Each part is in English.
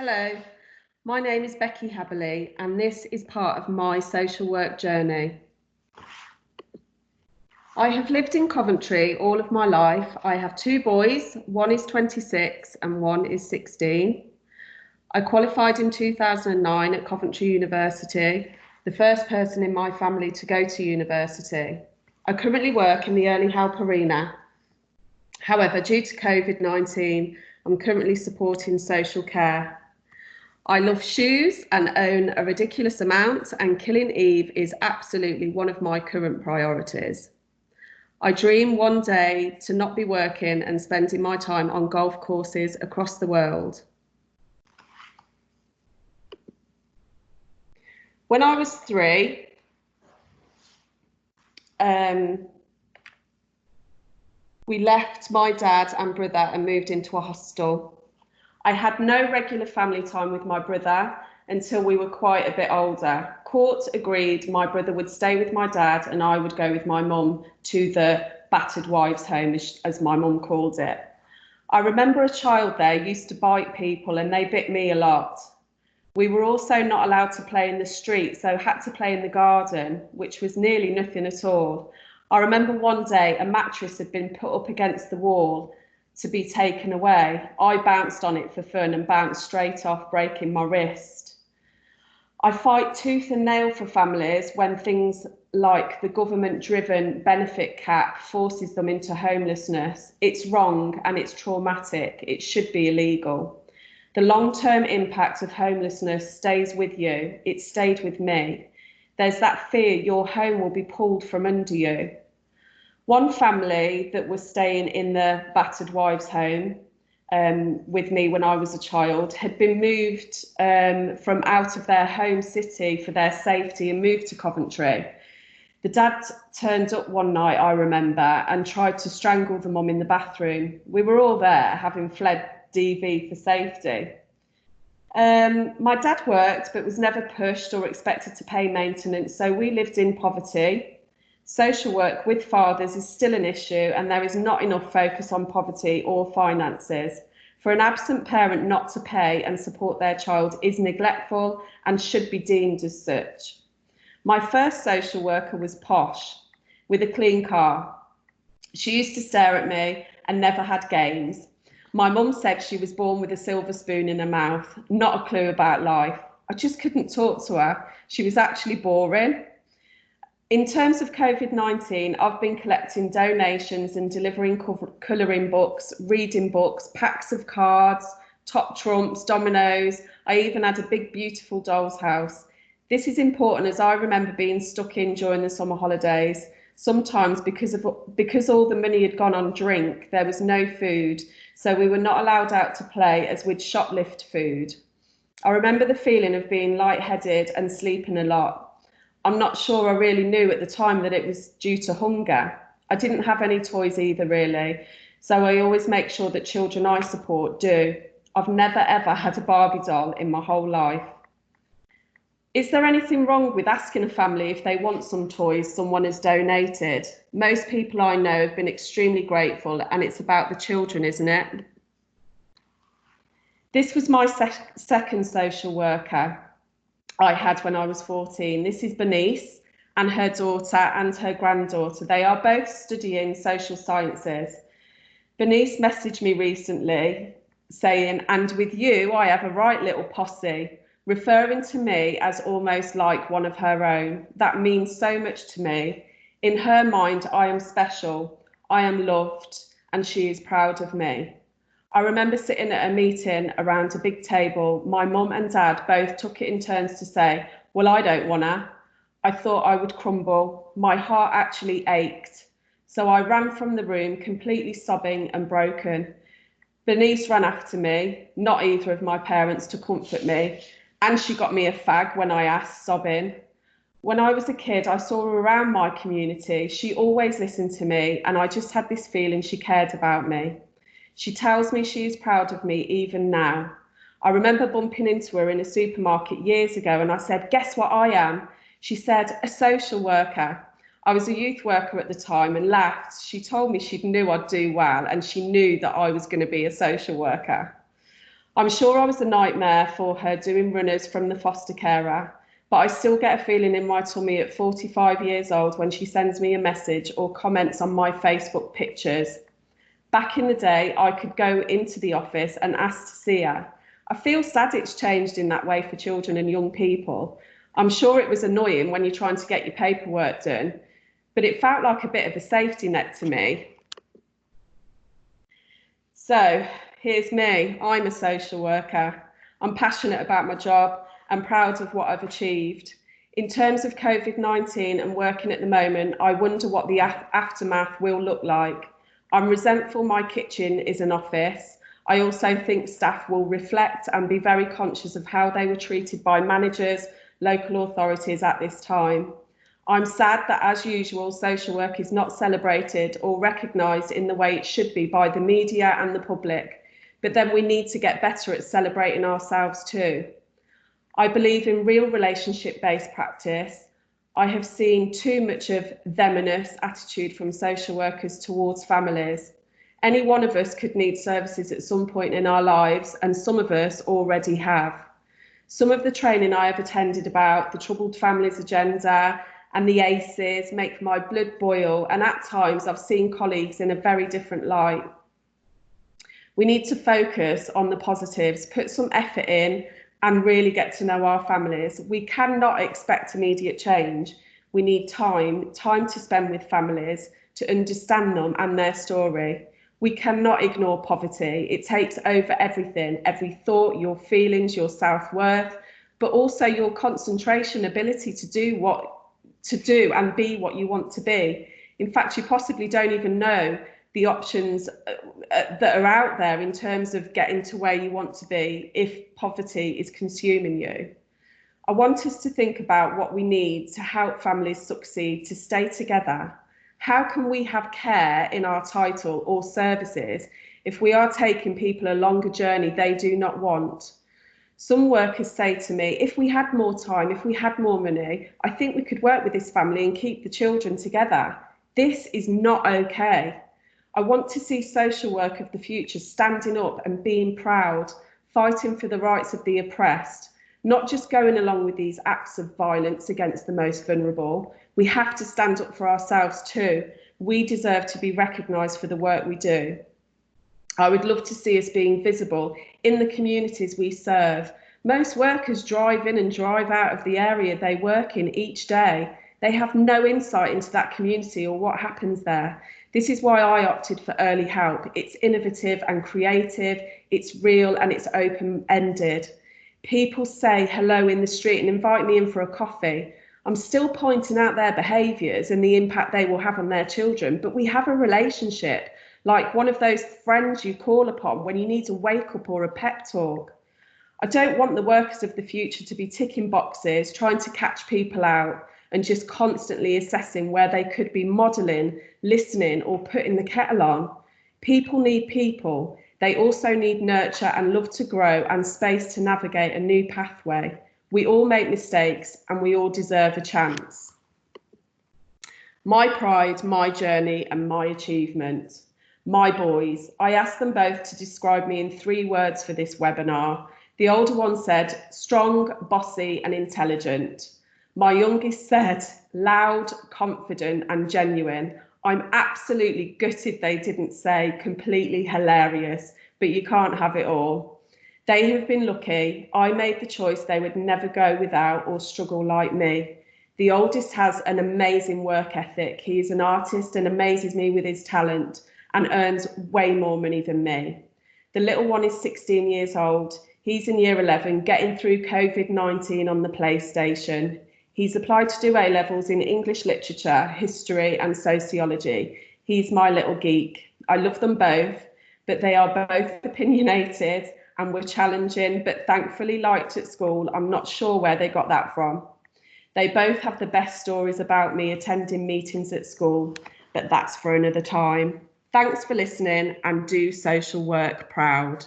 Hello, my name is Beki Habberley and this is part of my social work journey. I have lived in Coventry all of my life. I have two boys, one is 26 and one is 16. I qualified in 2009 at Coventry University, the first person in my family to go to university. I currently work in the early help arena. However, due to COVID-19, I'm currently supporting social care. I love shoes and own a ridiculous amount, and killing Eve is absolutely one of my current priorities. I dream one day to not be working and spending my time on golf courses across the world. When I was 3, we left my dad and brother and moved into a hostel. I had no regular family time with my brother until we were quite a bit older. Court agreed my brother would stay with my dad and I would go with my mum to the battered wives' home, as my mum called it. I remember a child there used to bite people and they bit me a lot. We were also not allowed to play in the street, so had to play in the garden, which was nearly nothing at all. I remember one day a mattress had been put up against the wall to be taken away. I bounced on it for fun and bounced straight off, breaking my wrist. I fight tooth and nail for families when things like the government-driven benefit cap forces them into homelessness. It's wrong and it's traumatic. It should be illegal. The long-term impact of homelessness stays with you. It stayed with me. There's that fear your home will be pulled from under you. One family that was staying in the battered wives' home with me when I was a child had been moved from out of their home city for their safety and moved to Coventry. The dad turned up one night, I remember, and tried to strangle the mum in the bathroom. We were all there, having fled DV for safety. My dad worked but was never pushed or expected to pay maintenance, so we lived in poverty. Social work with fathers is still an issue and there is not enough focus on poverty or finances. For an absent parent not to pay and support their child is neglectful and should be deemed as such. My first social worker was posh, with a clean car. She used to stare at me and never had games. My mum said she was born with a silver spoon in her mouth, not a clue about life. I just couldn't talk to her. She was actually boring. In terms of COVID-19, I've been collecting donations and delivering colouring books, reading books, packs of cards, top trumps, dominoes. I even had a big, beautiful doll's house. This is important as I remember being stuck in during the summer holidays. Sometimes because all the money had gone on drink, there was no food, so we were not allowed out to play as we'd shoplift food. I remember the feeling of being lightheaded and sleeping a lot. I'm not sure I really knew at the time that it was due to hunger. I didn't have any toys either, really, so I always make sure that children I support do. I've never ever had a Barbie doll in my whole life. Is there anything wrong with asking a family if they want some toys someone has donated? Most people I know have been extremely grateful, and it's about the children, isn't it? This was my second social worker I had when I was 14. This is Bernice and her daughter and her granddaughter. They are both studying social sciences. Bernice messaged me recently saying, "And with you, I have a right little posse," referring to me as almost like one of her own. That means so much to me. In her mind, I am special, I am loved, and she is proud of me. I remember sitting at a meeting around a big table. My mum and dad both took it in turns to say, "Well, I don't wanna." I thought I would crumble. My heart actually ached. So I ran from the room, completely sobbing and broken. Bernice ran after me, not either of my parents, to comfort me. And she got me a fag when I asked, sobbing. When I was a kid, I saw her around my community. She always listened to me, and I just had this feeling she cared about me. She tells me she is proud of me even now. I remember bumping into her in a supermarket years ago and I said, "Guess what I am?" She said, "A social worker." I was a youth worker at the time and laughed. She told me she knew I'd do well and she knew that I was going to be a social worker. I'm sure I was a nightmare for her doing runners from the foster carer, but I still get a feeling in my tummy at 45 years old when she sends me a message or comments on my Facebook pictures. Back in the day, I could go into the office and ask to see her. I feel sad it's changed in that way for children and young people. I'm sure it was annoying when you're trying to get your paperwork done, but it felt like a bit of a safety net to me. So here's me. I'm a social worker. I'm passionate about my job and proud of what I've achieved. In terms of COVID-19 and working at the moment, I wonder what the aftermath will look like. I'm resentful my kitchen is an office. I also think staff will reflect and be very conscious of how they were treated by managers, local authorities at this time. I'm sad that, as usual, social work is not celebrated or recognised in the way it should be by the media and the public, but then we need to get better at celebrating ourselves too. I believe in real relationship-based practice. I have seen too much of them and us attitude from social workers towards families. Any one of us could need services at some point in our lives, and some of us already have. Some of the training I have attended about the Troubled Families Agenda and the ACEs make my blood boil, and at times I've seen colleagues in a very different light. We need to focus on the positives, put some effort in and really get to know our families. We cannot expect immediate change. We need time to spend with families, to understand them and their story. We cannot ignore poverty. It takes over everything, every thought, your feelings, your self-worth, but also your concentration ability to do and be what you want to be. In fact, you possibly don't even know the options that are out there in terms of getting to where you want to be if poverty is consuming you. I want us to think about what we need to help families succeed, to stay together. How can we have care in our title or services if we are taking people a longer journey they do not want? Some workers say to me, if we had more time, if we had more money, I think we could work with this family and keep the children together. This is not okay. I want to see social work of the future standing up and being proud, fighting for the rights of the oppressed, not just going along with these acts of violence against the most vulnerable. We have to stand up for ourselves too. We deserve to be recognised for the work we do. I would love to see us being visible in the communities we serve. Most workers drive in and drive out of the area they work in each day. They have no insight into that community or what happens there. This is why I opted for early help. It's innovative and creative, it's real and it's open-ended. People say hello in the street and invite me in for a coffee. I'm still pointing out their behaviours and the impact they will have on their children, but we have a relationship, like one of those friends you call upon when you need a wake up or a pep talk. I don't want the workers of the future to be ticking boxes, trying to catch people out and just constantly assessing where they could be modelling, listening or putting the kettle on. People need people. They also need nurture and love to grow and space to navigate a new pathway. We all make mistakes and we all deserve a chance. My pride, my journey and my achievement. My boys. I asked them both to describe me in 3 words for this webinar. The older one said, strong, bossy and intelligent. My youngest said, loud, confident and genuine. I'm absolutely gutted they didn't say completely hilarious, but you can't have it all. They have been lucky. I made the choice they would never go without or struggle like me. The oldest has an amazing work ethic. He is an artist and amazes me with his talent and earns way more money than me. The little one is 16 years old. He's in year 11, getting through COVID-19 on the PlayStation. He's applied to do A-levels in English literature, history and sociology. He's my little geek. I love them both, but they are both opinionated and were challenging, but thankfully liked at school. I'm not sure where they got that from. They both have the best stories about me attending meetings at school, but that's for another time. Thanks for listening and do social work proud.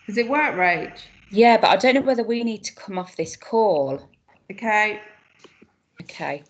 Does it work, Rach? Yeah, but I don't know whether we need to come off this call. Okay. Okay.